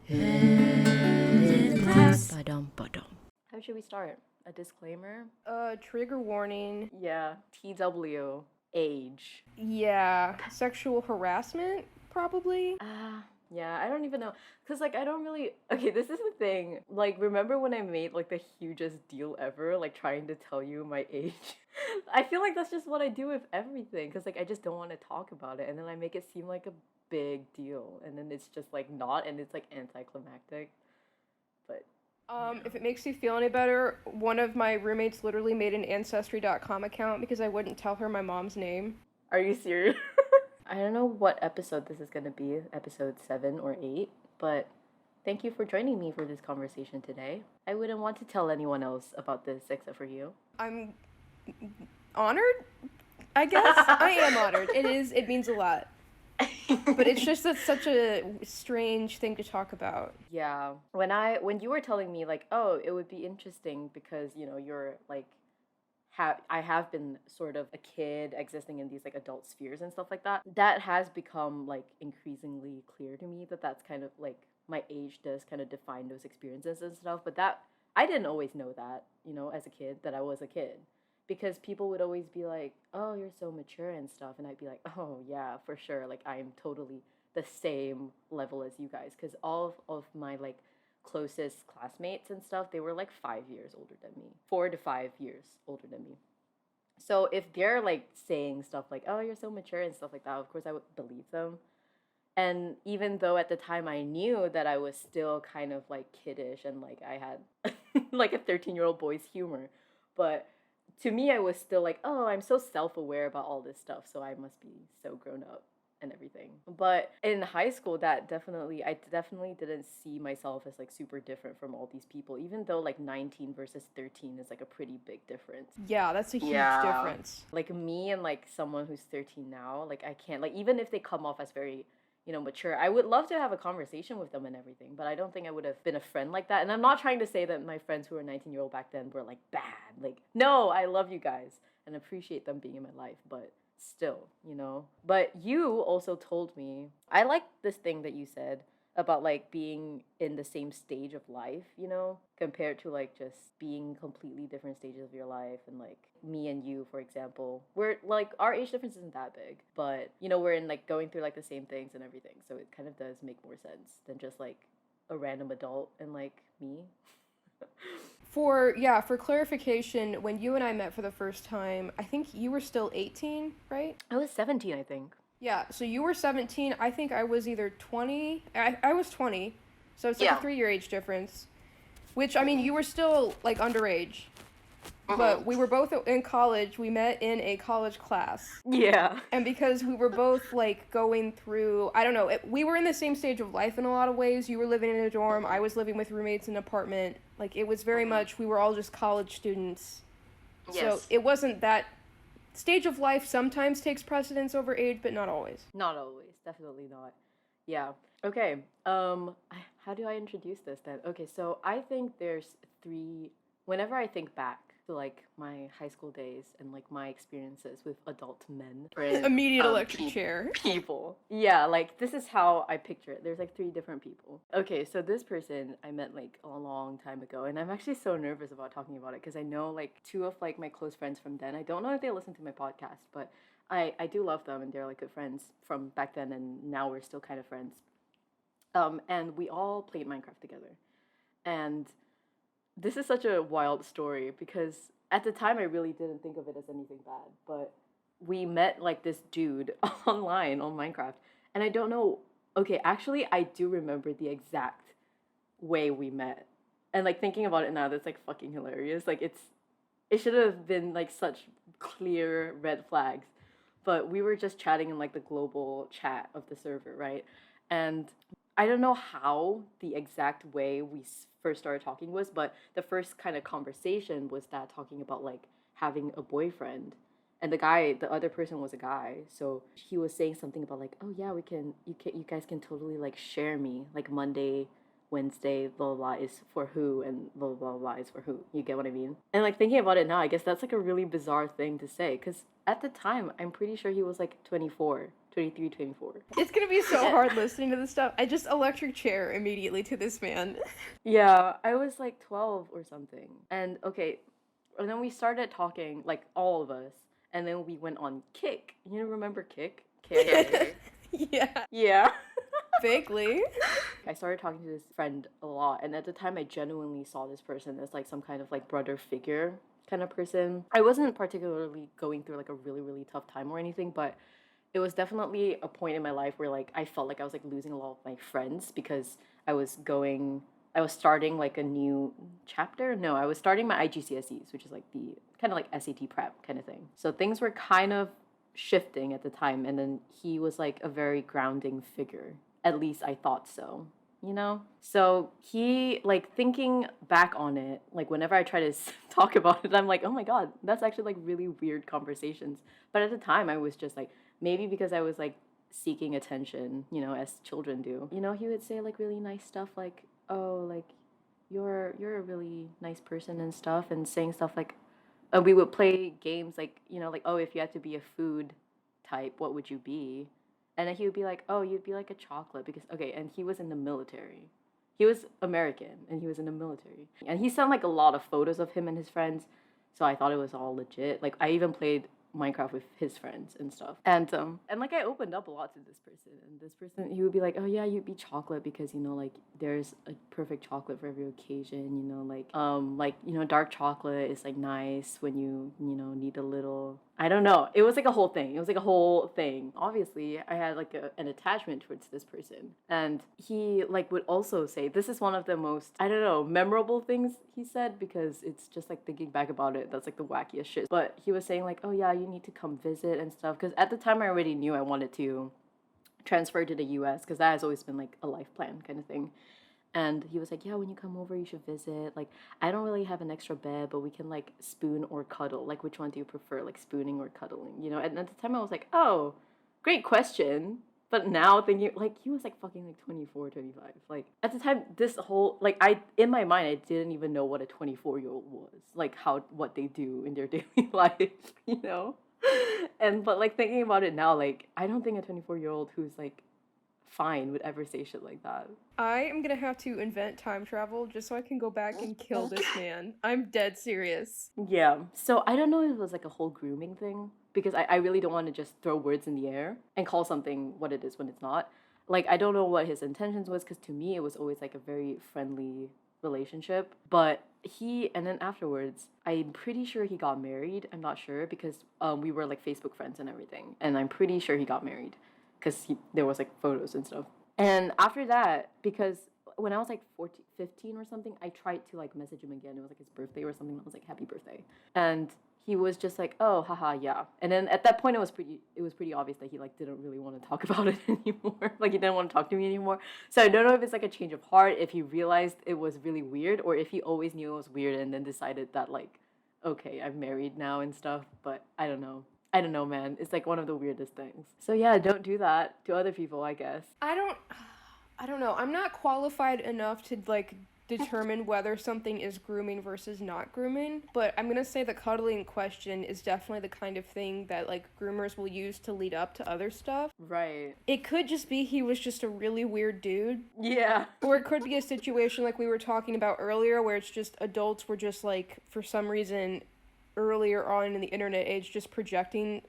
In class. Ba-dum, ba-dum. How should we start? A disclaimer? Trigger warning. Yeah. TW. Age. Yeah. Sexual harassment, probably. Yeah, I don't even know. Because, like, I don't really. Okay, this is the thing. Like, remember when I made, like, the hugest deal ever? Like, trying to tell you my age? I feel like that's just what I do with everything. Because, like, I just don't want to talk about it. And then I make it seem like a big deal. And then it's just, like, not. And it's, like, anticlimactic. But. If it makes you feel any better, one of my roommates literally made an Ancestry.com account because I wouldn't tell her my mom's name. Are you serious? I don't know what episode this is going to be, episode 7 or 8, but thank you for joining me for this conversation today. I wouldn't want to tell anyone else about this except for you. I'm honored, I guess. I am honored. It means a lot. But it's just such a strange thing to talk about. Yeah. When you were telling me, like, oh, it would be interesting because, you know, you're, like, I have been sort of a kid existing in these, like, adult spheres and stuff like that. That has become, like, increasingly clear to me that that's kind of, like, my age does kind of define those experiences and stuff. But that, I didn't always know that, you know, as a kid, that I was a kid. Because people would always be like, oh, you're so mature and stuff. And I'd be like, oh, yeah, for sure. Like, I'm totally the same level as you guys. Because all of my, like, closest classmates and stuff, they were like 5 years older than me, 4 to 5 years older than me. So if they're like saying stuff like, oh, you're so mature and stuff like that, of course I would believe them. And even though at the time I knew that I was still kind of like kiddish and like I had like a 13-year-old boy's humor, but to me I was still like, oh, I'm so self-aware about all this stuff, so I must be so grown up and everything. But in high school, I definitely didn't see myself as like super different from all these people, even though like 19 versus 13 is like a pretty big difference. Yeah, that's a huge difference. Like me and like someone who's 13 now, like I can't, like, even if they come off as very, you know, mature, I would love to have a conversation with them and everything, but I don't think I would have been a friend like that. And I'm not trying to say that my friends who were 19-year-old back then were like bad. Like, no, I love you guys and appreciate them being in my life, but still, you know. But you also told me, I like this thing that you said about like being in the same stage of life, you know, compared to like just being completely different stages of your life. And like me and you, for example, we're like, our age difference isn't that big, but you know, we're in like going through like the same things and everything, so it kind of does make more sense than just like a random adult and like me. For clarification, when you and I met for the first time, I think you were still 18, right? I was 17, I think. Yeah, so you were 17. I think I was either 20. I was 20, so it's like a 3-year age difference. Which, I mean, you were still, like, underage. But we were both in college. We met in a college class. Yeah. And because we were both, like, going through, I don't know, we were in the same stage of life in a lot of ways. You were living in a dorm. I was living with roommates in an apartment. Like, it was very much, we were all just college students. Yes. So it wasn't that stage of life sometimes takes precedence over age, but not always. Not always. Definitely not. Yeah. Okay. How do I introduce this then? Okay, so I think there's 3. Whenever I think back to like my high school days and like my experiences with adult men, Immediate electric chair. People. Yeah, like this is how I picture it. There's like 3 different people. Okay, so this person I met like a long time ago, and I'm actually so nervous about talking about it because I know like 2 of like my close friends from then. I don't know if they listen to my podcast, but I do love them and they're like good friends from back then, and now we're still kind of friends. And we all played Minecraft together. And this is such a wild story because at the time I really didn't think of it as anything bad, but we met like this dude online on Minecraft, and I don't know. Okay, actually, I do remember the exact way we met, and like thinking about it now, that's like fucking hilarious. Like it should have been like such clear red flags, but we were just chatting in like the global chat of the server, right? And I don't know how the exact way we first started talking was, but the first kind of conversation was that talking about like having a boyfriend, and the other person was a guy, so he was saying something about like, oh yeah, you guys can totally like share me, like Monday, Wednesday, blah blah blah is for who, and blah blah blah is for who. You get what I mean? And like thinking about it now, I guess that's like a really bizarre thing to say, because at the time I'm pretty sure he was like 24, 23, 24. It's gonna be so hard listening to this stuff. I just electric chair immediately to this man. Yeah, I was like 12 or something. And okay, and then we started talking, like all of us, and then we went on Kick. You remember Kick? K-I-K? Yeah, Yeah. vaguely. I started talking to this friend a lot, and at the time I genuinely saw this person as like some kind of like brother figure kind of person. I wasn't particularly going through like a really, really tough time or anything, but it was definitely a point in my life where like I felt like I was like losing a lot of my friends because I was starting like a new chapter. No, I was starting my IGCSEs, which is like the kind of like SAT prep kind of thing. So things were kind of shifting at the time, and then he was like a very grounding figure. At least I thought so, you know? So he, like, thinking back on it, like, whenever I try to talk about it, I'm like, oh my God, that's actually, like, really weird conversations. But at the time, I was just like, maybe because I was, like, seeking attention, you know, as children do. You know, he would say, like, really nice stuff, like, oh, like, you're a really nice person and stuff, and saying stuff like, we would play games, like, you know, like, oh, if you had to be a food type, what would you be? And then he would be like, oh, you'd be like a chocolate because, okay, and he was in the military. He was American and he was in the military. And he sent like a lot of photos of him and his friends. So I thought it was all legit. Like I even played Minecraft with his friends and stuff. And like I opened up a lot to this person, and this person, he would be like, oh yeah, you'd be chocolate because, you know, like there's a perfect chocolate for every occasion, you know, like, you know, dark chocolate is like nice when you know, need a little, I don't know. It was like a whole thing. It was like a whole thing. Obviously, I had like an attachment towards this person. And he like would also say, this is one of the most, I don't know, memorable things he said, because it's just like thinking back about it, that's like the wackiest shit. But he was saying like, oh yeah, you need to come visit and stuff. Because at the time I already knew I wanted to transfer to the US, because that has always been like a life plan kind of thing. And he was like, yeah, when you come over, you should visit. Like, I don't really have an extra bed, but we can, like, spoon or cuddle. Like, which one do you prefer, like, spooning or cuddling? You know? And at the time, I was like, oh, great question. But now thinking, like, he was, like, fucking, like, 24, 25. Like, at the time, this whole, like, in my mind, I didn't even know what a 24-year-old was. Like, what they do in their daily life, you know? But, like, thinking about it now, like, I don't think a 24-year-old who's, like, fine would ever say shit like that. I am gonna have to invent time travel just so I can go back and kill this man. I'm dead serious. Yeah. So I don't know if it was like a whole grooming thing, because I really don't want to just throw words in the air and call something what it is when it's not. Like, I don't know what his intentions was, because to me it was always like a very friendly relationship. But and then afterwards, I'm pretty sure he got married. I'm not sure, because we were like Facebook friends and everything. And I'm pretty sure he got married, because there was like photos and stuff. And after that, because when I was like 14, 15 or something, I tried to like message him again. It was like his birthday or something. I was like, happy birthday. And he was just like, oh, haha, yeah. And then at that point, it was pretty obvious that he like didn't really want to talk about it anymore. Like, he didn't want to talk to me anymore. So I don't know if it's like a change of heart, if he realized it was really weird, or if he always knew it was weird and then decided that like, okay, I'm married now and stuff. But I don't know. I don't know, man. It's like one of the weirdest things. So yeah, don't do that to other people, I guess. I don't know. I'm not qualified enough to like determine whether something is grooming versus not grooming, but I'm gonna say the cuddling question is definitely the kind of thing that like groomers will use to lead up to other stuff. Right. It could just be he was just a really weird dude. Yeah. Or it could be a situation like we were talking about earlier where it's just adults were just like, for some reason, earlier on in the internet age, just projecting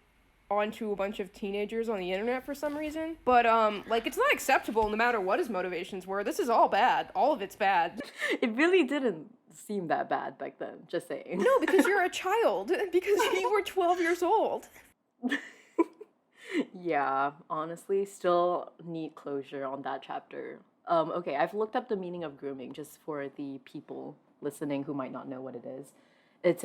onto a bunch of teenagers on the internet for some reason. But like, it's not acceptable no matter what his motivations were. This is all bad. All of it's bad. It really didn't seem that bad back then, just saying. No, because you're a child. Because you were 12 years old. Yeah, honestly, still need closure on that chapter. Okay, I've looked up the meaning of grooming just for the people listening who might not know what it is. It's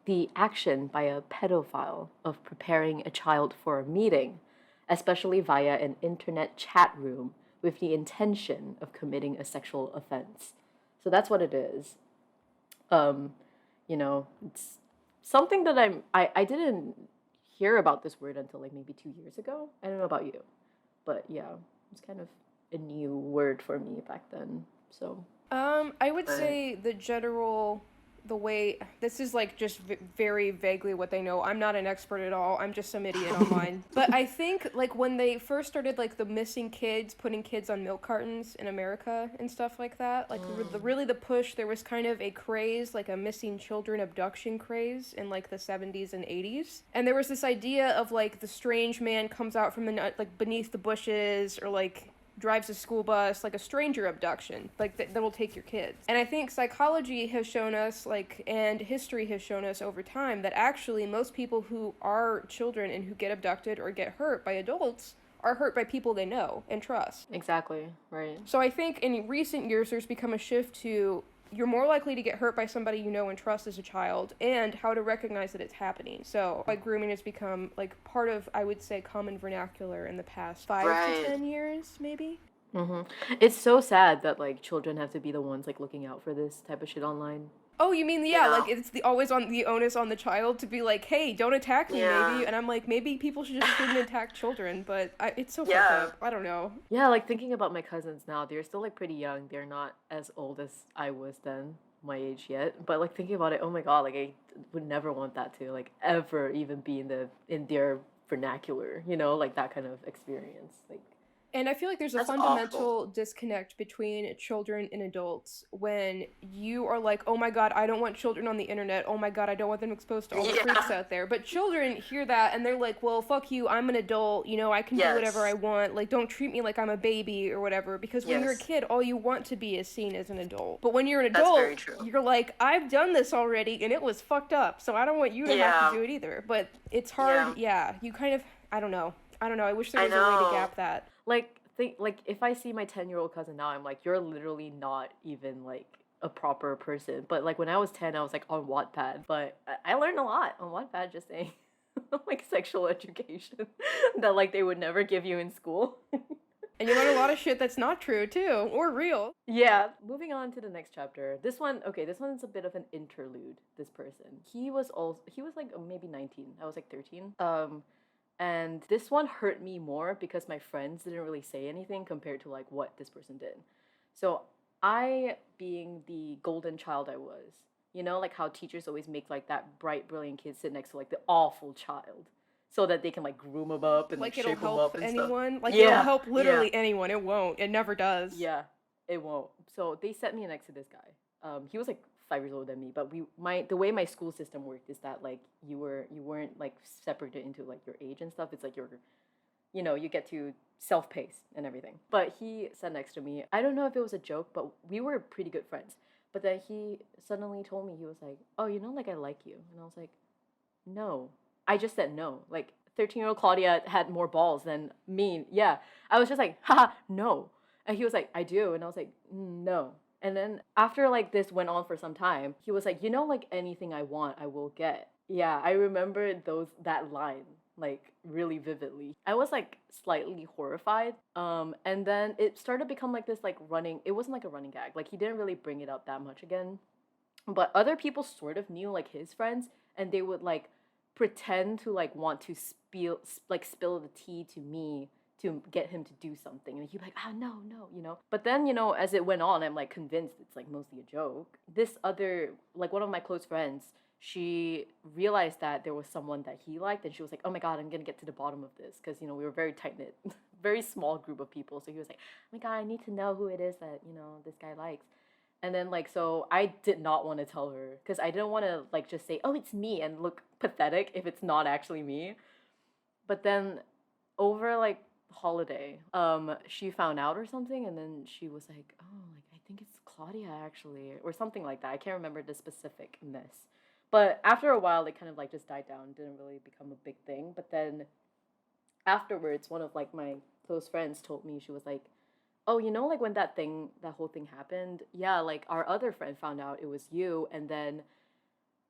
the action by a pedophile of preparing a child for a meeting, especially via an internet chat room, with the intention of committing a sexual offense. So that's what it is. You know, it's something that I didn't hear about this word until like maybe 2 years ago. I don't know about you, but yeah, it's kind of a new word for me back then. So I would say the general the way this is like just very vaguely what they know. I'm not an expert at all. I'm just some idiot online. But I think like when they first started like the missing kids, putting kids on milk cartons in America and stuff like that, like the push, there was kind of a craze, like a missing children abduction craze in like the 70s and 80s. And there was this idea of like the strange man comes out from the like beneath the bushes, or like drives a school bus, like a stranger abduction, like that will take your kids. And I think psychology has shown us, like, and history has shown us over time, that actually most people who are children and who get abducted or get hurt by adults are hurt by people they know and trust. Exactly, right. So I think in recent years there's become a shift to you're more likely to get hurt by somebody you know and trust as a child, and how to recognize that it's happening. So, like, grooming has become, like, part of, I would say, common vernacular in the past 5 to 10 years, maybe? It's so sad that, like, children have to be the ones, like, looking out for this type of shit online. Oh, you mean, yeah, like, it's always on the onus on the child to be like, hey, don't attack me, maybe. And I'm like, maybe people shouldn't attack children, but it's so fucked up. I don't know. Yeah, like, thinking about my cousins now, they're still, like, pretty young. They're not as old as I was then, my age yet. But, like, thinking about it, oh my god, like, I would never want that to, like, ever even be in their vernacular, you know, like, that kind of experience. Like, and I feel like there's a fundamental disconnect between children and adults when you are like, oh my god, I don't want children on the internet. Oh my god, I don't want them exposed to all the freaks out there. But children hear that and they're like, well, fuck you, I'm an adult, you know, I can do whatever I want. Like, don't treat me like I'm a baby or whatever. Because when you're a kid, all you want to be is seen as an adult. But when you're an adult, you're like, I've done this already and it was fucked up, so I don't want you to have to do it either. But it's hard, you kind of, I don't know. I wish there was a way to gap that. Like, if I see my 10-year-old cousin now, I'm like, you're literally not even, like, a proper person. But, like, when I was 10, I was, like, on Wattpad. But I learned a lot on Wattpad, just saying. Like, sexual education that, like, they would never give you in school. And you learn a lot of shit that's not true, too, or real. Yeah. Moving on to the next chapter. This one's a bit of an interlude, this person. He was, like, maybe 19. I was, like, 13. And this one hurt me more because my friends didn't really say anything compared to, like, what this person did. So I, being the golden child I was, you know, like how teachers always make, like, that bright, brilliant kid sit next to, like, the awful child so that they can, like, groom him up and, like, shape him up and anyone. stuff. Like, it'll help literally anyone. It won't. It never does. Yeah, it won't. So they set me next to this guy. He was, like, 5 years older than me, but the way my school system worked is that, like, you weren't like separated into, like, your age and stuff. It's like you get to self-pace and everything. But he sat next to me. I don't know if it was a joke, but we were pretty good friends. But then he suddenly told me, he was like, oh, you know, like, I like you. And I was like, no. I just said no. Like, 13-year-old Claudia had more balls than me. Yeah. I was just like, haha, no. And he was like, I do. And I was like, no. And then after, like, this went on for some time, he was like, you know, like, anything I want, I will get. Yeah, I remember that line, like, really vividly. I was, like, slightly horrified. And then it started to become, like, this, like, it wasn't, like, a running gag. Like, he didn't really bring it up that much again. But other people sort of knew, like, his friends, and they would, like, pretend to, like, want to spill the tea to me to get him to do something. And he'd be like, no, you know. But then, you know, as it went on, I'm, like, convinced it's, like, mostly a joke. This other, like, one of my close friends, she realized that there was someone that he liked, and she was like, oh my god, I'm gonna get to the bottom of this. Because, you know, we were very tight-knit, very small group of people. So he was like, oh my god, I need to know who it is that, you know, this guy likes. And then, like, so I did not want to tell her, because I didn't want to, like, just say, oh, it's me, and look pathetic if it's not actually me. But then, over, like, holiday, she found out or something, and then she was like, oh, like, I think it's Claudia, actually, or something like that. I can't remember the specific mess. But after a while, it kind of, like, just died down, didn't really become a big thing. But then, afterwards, one of, like, my close friends told me, she was like, oh, you know, like, when that whole thing happened, yeah, like, our other friend found out it was you, and then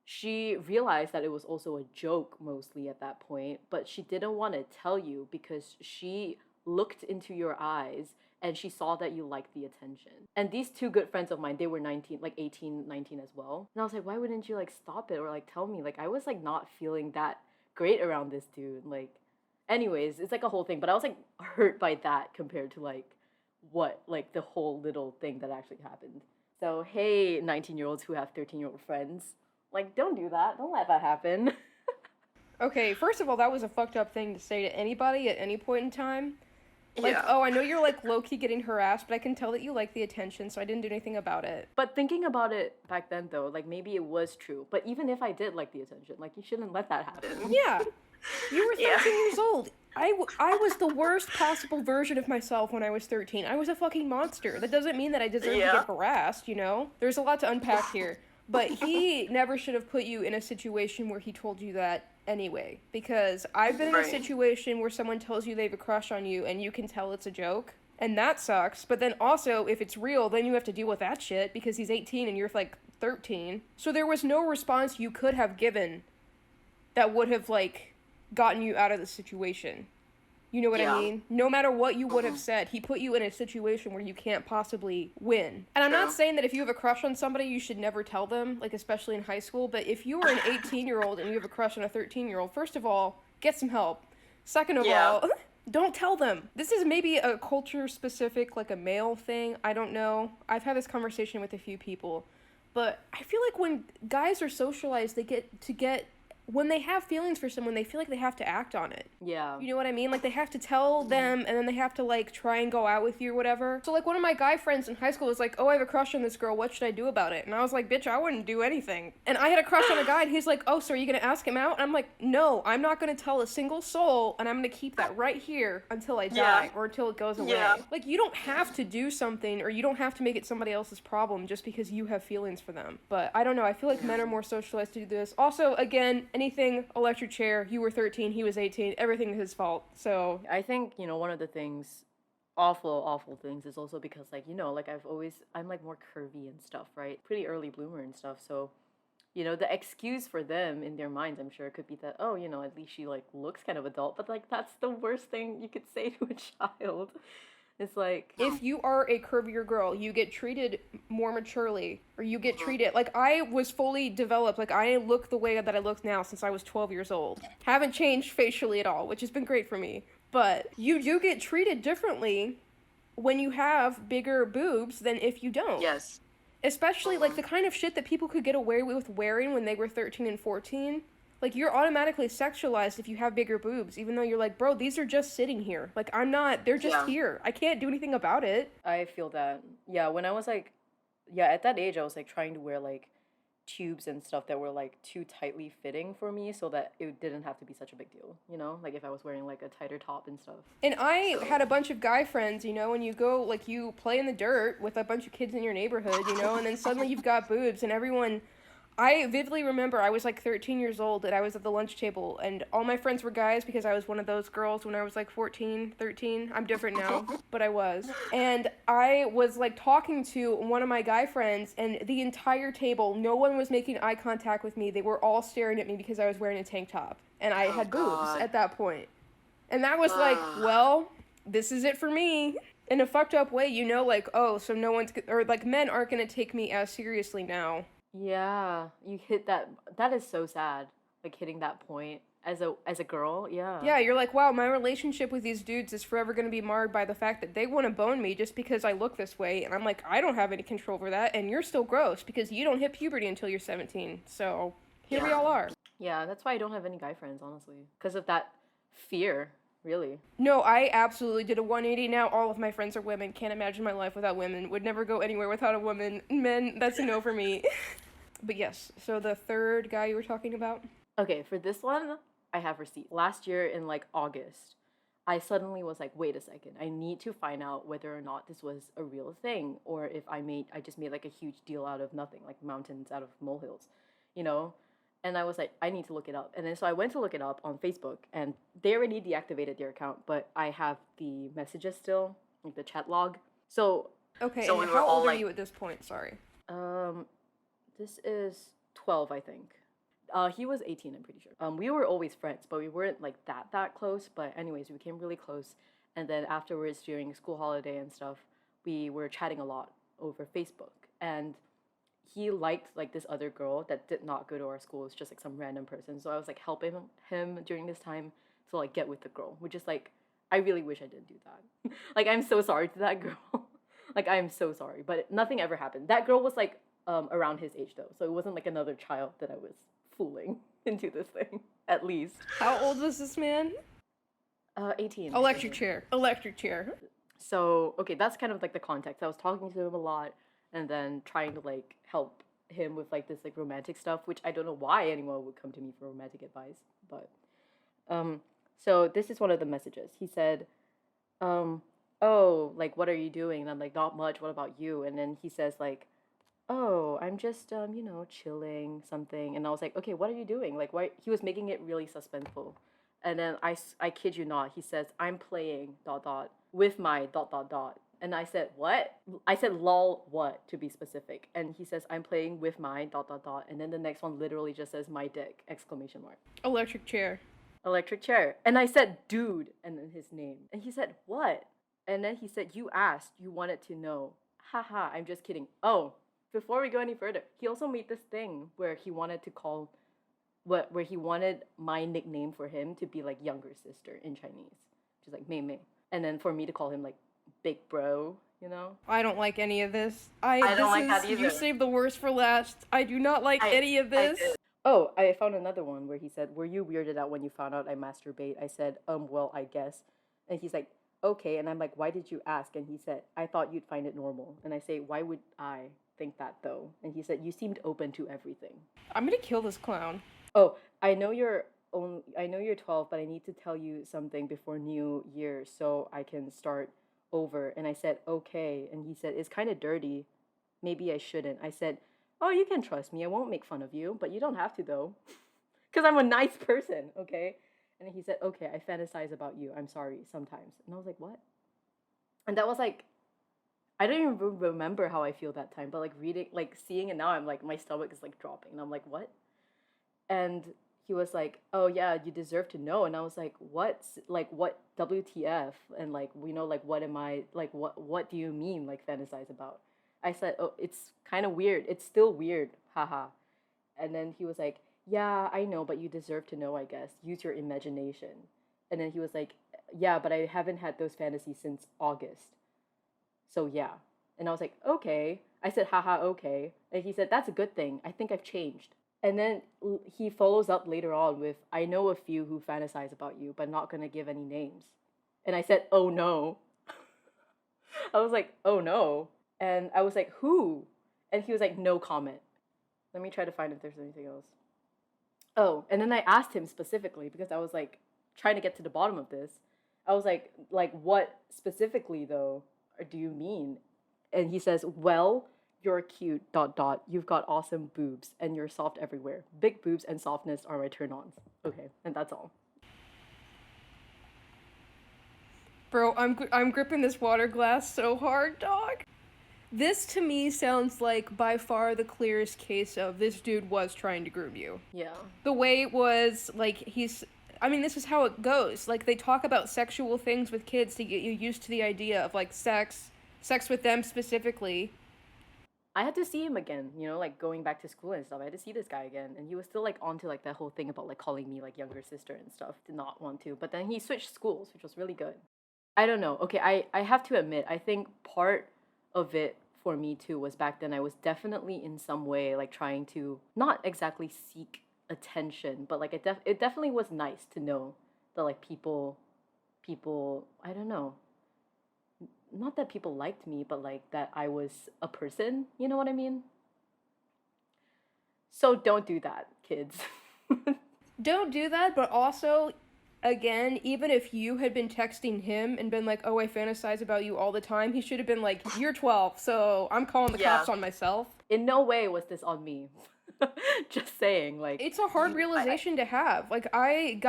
she realized that it was also a joke mostly at that point, but she didn't want to tell you because she looked into your eyes and she saw that you liked the attention. And these two good friends of mine, they were 19, like 18, 19 as well. And I was like, why wouldn't you, like, stop it or, like, tell me? Like, I was, like, not feeling that great around this dude. Like, anyways, it's, like, a whole thing. But I was, like, hurt by that compared to, like, what, like, the whole little thing that actually happened. So, hey, 19-year-olds who have 13-year-old friends, like, don't do that. Don't let that happen. Okay, first of all, that was a fucked up thing to say to anybody at any point in time. Like, Yeah. oh, I know you're, like, low-key getting harassed, but I can tell that you like the attention, so I didn't do anything about it. But thinking about it back then, though, like, maybe it was true. But even if I did like the attention, like, you shouldn't let that happen. Yeah. You were 13 Yeah. years old. I was the worst possible version of myself when I was 13. I was a fucking monster. That doesn't mean that I deserve to get harassed, you know? There's a lot to unpack here. But he never should have put you in a situation where he told you that anyway. Because I've been in a situation where someone tells you they have a crush on you and you can tell it's a joke. And that sucks. But then also, if it's real, then you have to deal with that shit because he's 18 and you're like 13. So there was no response you could have given that would have, like, gotten you out of the situation. You know what I mean? No matter what you would have said, he put you in a situation where you can't possibly win. And I'm not saying that if you have a crush on somebody, you should never tell them, like, especially in high school, but if you are an 18-year-old and you have a crush on a 13-year-old, first of all, get some help. Second of all, don't tell them. This is maybe a culture-specific, like, a male thing. I don't know. I've had this conversation with a few people. But I feel like when guys are socialized, when they have feelings for someone, they feel like they have to act on it. Yeah. You know what I mean? Like, they have to tell them, and then they have to, like, try and go out with you or whatever. So, like, one of my guy friends in high school was like, oh, I have a crush on this girl, what should I do about it? And I was like, bitch, I wouldn't do anything. And I had a crush on a guy, and he's like, oh, so are you gonna ask him out? And I'm like, no, I'm not gonna tell a single soul, and I'm gonna keep that right here until I die, or until it goes away. Like, you don't have to do something, or you don't have to make it somebody else's problem just because you have feelings for them. But, I don't know, I feel like men are more socialized to do this. Also, again, anything electric chair, you were 13, he was 18, everything is his fault. So I think, you know, one of the things, awful things, is also because, like, you know, like, I'm like more curvy and stuff, right? Pretty early bloomer and stuff. So, you know, the excuse for them in their minds, I'm sure, could be that, oh, you know, at least she, like, looks kind of adult. But, like, that's the worst thing you could say to a child. It's like, if you are a curvier girl, you get treated more maturely, or you get treated, like, I was fully developed, like, I look the way that I look now since I was 12 years old. Haven't changed facially at all, which has been great for me. But you do get treated differently when you have bigger boobs than if you don't. Yes. Especially, like, the kind of shit that people could get away with wearing when they were 13 and 14. Like, you're automatically sexualized if you have bigger boobs, even though you're like, bro, these are just sitting here. Like, I'm not, they're just here. I can't do anything about it. I feel that. Yeah, when I was like, at that age, I was like trying to wear like tubes and stuff that were like too tightly fitting for me so that it didn't have to be such a big deal, you know? Like if I was wearing like a tighter top and stuff. And I had a bunch of guy friends, you know, and you go, like, you play in the dirt with a bunch of kids in your neighborhood, you know, and then suddenly you've got boobs and everyone... I vividly remember I was like 13 years old and I was at the lunch table and all my friends were guys because I was one of those girls when I was like 14, 13. I'm different now, but I was. And I was like talking to one of my guy friends and the entire table, no one was making eye contact with me. They were all staring at me because I was wearing a tank top and I had boobs at that point. And that was like, well, this is it for me. In a fucked up way, you know, like, oh, so no one's, or like men aren't going to take me as seriously now. Yeah, you hit that. That is so sad. Like hitting that point as a girl. Yeah. Yeah, you're like, wow, my relationship with these dudes is forever going to be marred by the fact that they want to bone me just because I look this way. And I'm like, I don't have any control over that. And you're still gross because you don't hit puberty until you're 17. So here we all are. Yeah, that's why I don't have any guy friends, honestly. Because of that fear, really. No, I absolutely did a 180. Now all of my friends are women. Can't imagine my life without women. Would never go anywhere without a woman. Men, that's a no for me. But yes, so the third guy you were talking about? Okay, for this one, I have receipts. Last year in like August, I suddenly was like, wait a second, I need to find out whether or not this was a real thing or if I just made like a huge deal out of nothing, like mountains out of molehills, you know? And I was like, I need to look it up. And then so I went to look it up on Facebook and they already deactivated their account, but I have the messages still, like the chat log. So okay, so and we were how all old are like... you at this point? Sorry. This is 12, I think. He was 18, I'm pretty sure. We were always friends, but we weren't like that close. But anyways, we became really close. And then afterwards, during school holiday and stuff, we were chatting a lot over Facebook. And he liked like this other girl that did not go to our school. It's just like some random person. So I was like helping him during this time to like get with the girl, which is like, I really wish I didn't do that. Like, I'm so sorry to that girl. Like, I'm so sorry, but nothing ever happened. That girl was like around his age though, so it wasn't like another child that I was fooling into this thing. At least. How old was this man? 18. Electric chair. Electric chair. So, okay, that's kind of like the context. I was talking to him a lot and then trying to like help him with like this like romantic stuff, which I don't know why anyone would come to me for romantic advice, but so this is one of the messages. He said, oh, like what are you doing? And I'm like, not much, what about you? And then he says like, oh, I'm just chilling something. And I was like, okay, what are you doing? Like, why? He was making it really suspenseful. And then I kid you not, he says, I'm playing ... with my ... And I said, what? I said, lol, what, to be specific. And he says, I'm playing with my ... And then the next one literally just says, my dick, exclamation mark. Electric chair. Electric chair. And I said, dude, and then his name. And he said, what? And then he said, you asked, you wanted to know. Haha, I'm just kidding. Oh, before we go any further, he also made this thing where he wanted to call, where he wanted my nickname for him to be like younger sister in Chinese, which is like Mei Mei. And then for me to call him like big bro, you know? I don't like any of this. I don't like that either. You saved the worst for last. I do not like any of this. Oh, I found another one where he said, were you weirded out when you found out I masturbate? I said, well, I guess. And he's like, okay. And I'm like, why did you ask? And he said, I thought you'd find it normal. And I say, why would I think that though? And he said, you seemed open to everything. I'm gonna kill this clown. Oh, I know you're 12, but I need to tell you something before New Year so I can start over. And I said, okay. And he said, it's kind of dirty. Maybe I shouldn't. I said, oh, you can trust me. I won't make fun of you, but you don't have to though. Because I'm a nice person, okay? And he said, okay, I fantasize about you. I'm sorry, sometimes. And I was like, what? And that was like, I don't even remember how I feel that time, but like reading, like seeing it now, I'm like, my stomach is like dropping. And I'm like, what? And he was like, oh yeah, you deserve to know. And I was like, what WTF? And like, like, what am I, like, what do you mean, like, fantasize about? I said, oh, it's kind of weird. It's still weird. Haha. And then he was like, yeah, I know, but you deserve to know, I guess. Use your imagination. And then he was like, yeah, but I haven't had those fantasies since August. So yeah. And I was like, okay. I said, haha, okay. And he said, that's a good thing. I think I've changed. And then he follows up later on with, I know a few who fantasize about you, but not gonna give any names. And I said, oh no. I was like, oh no. And I was like, who? And he was like, no comment. Let me try to find if there's anything else. Oh, and then I asked him specifically because I was like trying to get to the bottom of this. I was like what specifically though do you mean? And he says, well, you're cute, ... You've got awesome boobs and you're soft everywhere. Big boobs and softness are my turn-ons. Okay, and that's all. Bro, I'm gripping this water glass so hard, dog. This to me sounds like by far the clearest case of this dude was trying to groom you. Yeah. The way it was, like, this is how it goes. Like, they talk about sexual things with kids to get you used to the idea of, like, sex with them specifically. I had to see him again, like going back to school and stuff. I had to see this guy again. And he was still like onto like that whole thing about like calling me like younger sister and stuff. Did not want to. But then he switched schools, which was really good. I don't know. Okay, I have to admit, I think part of it for me too was back then I was definitely in some way like trying to not exactly seek attention, but like it definitely was nice to know that like people, I don't know, not that people liked me, but like that I was a person, you know what I mean? So don't do that, kids. Don't do that, but also, again, even if you had been texting him and been like, oh, I fantasize about you all the time, he should have been like, you're 12, so I'm calling the cops on myself. In no way was this on me. Just saying, like... It's a hard realization to have. Like, I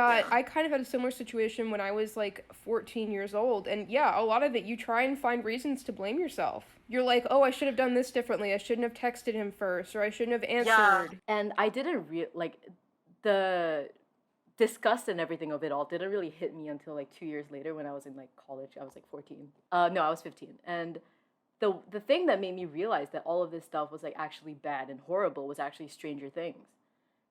kind of had a similar situation when I was, like, 14 years old, and yeah, a lot of it, you try and find reasons to blame yourself. You're like, oh, I should have done this differently, I shouldn't have texted him first, or I shouldn't have answered. Yeah, and I didn't the disgust and everything of it all didn't really hit me until, like, 2 years later when I was in, like, college. I was, like, 14. No, I was 15, and... The thing that made me realize that all of this stuff was like actually bad and horrible was actually Stranger Things.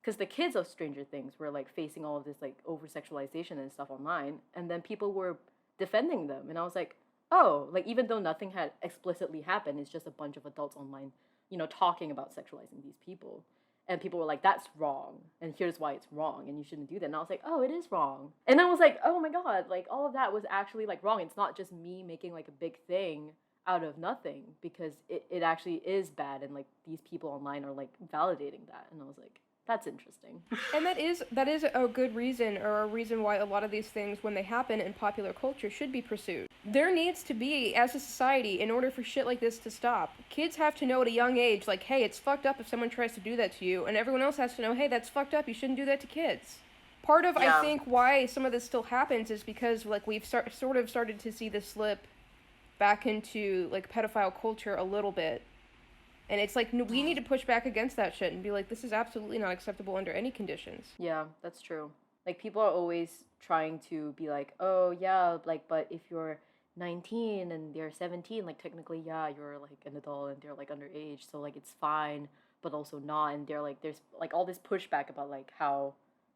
Because the kids of Stranger Things were like facing all of this like over-sexualization and stuff online, and then people were defending them. And I was like, oh, like even though nothing had explicitly happened, it's just a bunch of adults online, talking about sexualizing these people. And people were like, that's wrong. And here's why it's wrong. And you shouldn't do that. And I was like, oh, it is wrong. And I was like, oh my God, like all of that was actually like wrong. It's not just me making like a big thing out of nothing, because it actually is bad. And like these people online are like validating that. And I was like, that's interesting. And that is a good reason, or a reason why a lot of these things, when they happen in popular culture, should be pursued. There needs to be, as a society, in order for shit like this to stop, kids have to know at a young age, like, hey, it's fucked up if someone tries to do that to you, and everyone else has to know, hey, that's fucked up, you shouldn't do that to kids. Part of, I think, why some of this still happens is because, like, we've sort of started to see this slip back into, like, pedophile culture a little bit. And it's like, we need to push back against that shit and be like, this is absolutely not acceptable under any conditions. Yeah, that's true. Like, people are always trying to be like, oh, yeah, like, but if you're 19 and they're 17, like, technically, yeah, you're, like, an adult and they're, like, underage. So, like, it's fine, but also not. And they're, like, there's, like, all this pushback about, like, how,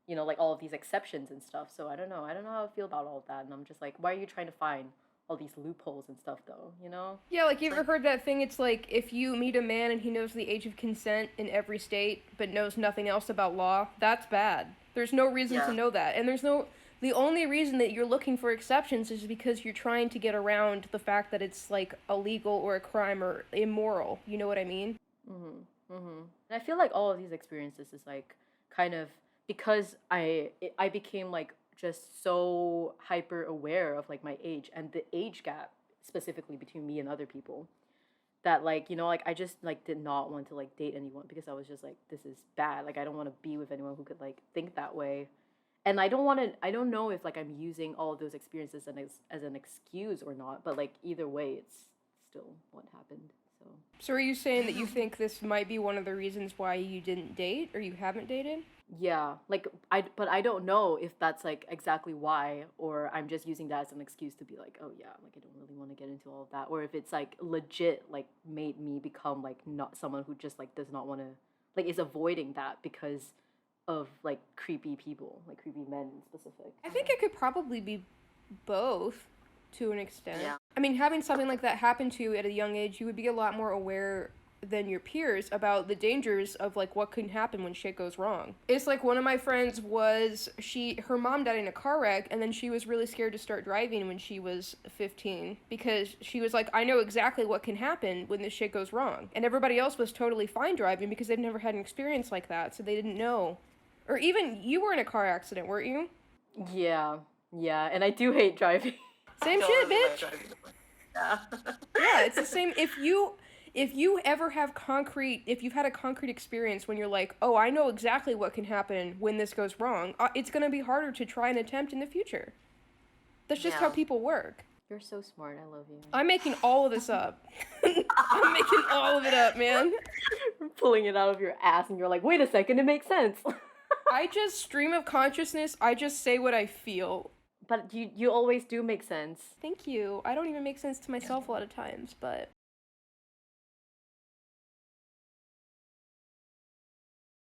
like, all of these exceptions and stuff. So, I don't know how I feel about all of that. And I'm just like, why are you trying to find all these loopholes and stuff, though, Yeah, like, you ever heard that thing? It's like, if you meet a man and he knows the age of consent in every state, but knows nothing else about law, that's bad. There's no reason to know that. And the only reason that you're looking for exceptions is because you're trying to get around the fact that it's, like, illegal or a crime or immoral. You know what I mean? And I feel like all of these experiences is, like, kind of, because I became, like, just so hyper aware of like my age and the age gap specifically between me and other people, that like like I just like did not want to like date anyone, because I was just like, this is bad, like I don't want to be with anyone who could like think that way. And I don't know if like I'm using all of those experiences as an excuse or not, but like either way it's still what happened. So are you saying that you think this might be one of the reasons why you didn't date, or you haven't dated? Yeah, like but I don't know if that's like exactly why, or I'm just using that as an excuse to be like, oh yeah, like I don't really want to get into all of that, or if it's like legit like made me become like not someone who just like does not want to, like is avoiding that because of like creepy people, like creepy men in specific. I think it could probably be both to an extent. Yeah. I mean, having something like that happen to you at a young age, you would be a lot more aware than your peers about the dangers of like what can happen when shit goes wrong. It's like one of my friends her mom died in a car wreck, and then she was really scared to start driving when she was 15 because she was like, I know exactly what can happen when this shit goes wrong. And everybody else was totally fine driving because they've never had an experience like that, so they didn't know. Or even you were in a car accident, weren't you? Yeah, and I do hate driving. Same shit, bitch. Yeah. Yeah, it's the same. If you've had a concrete experience when you're like, oh, I know exactly what can happen when this goes wrong, it's going to be harder to try and attempt in the future. That's just how people work. You're so smart. I love you. I'm making all of this up. I'm making all of it up, man. You're pulling it out of your ass and you're like, wait a second, it makes sense. I just stream of consciousness. I just say what I feel. But you always do make sense. Thank you. I don't even make sense to myself a lot of times, but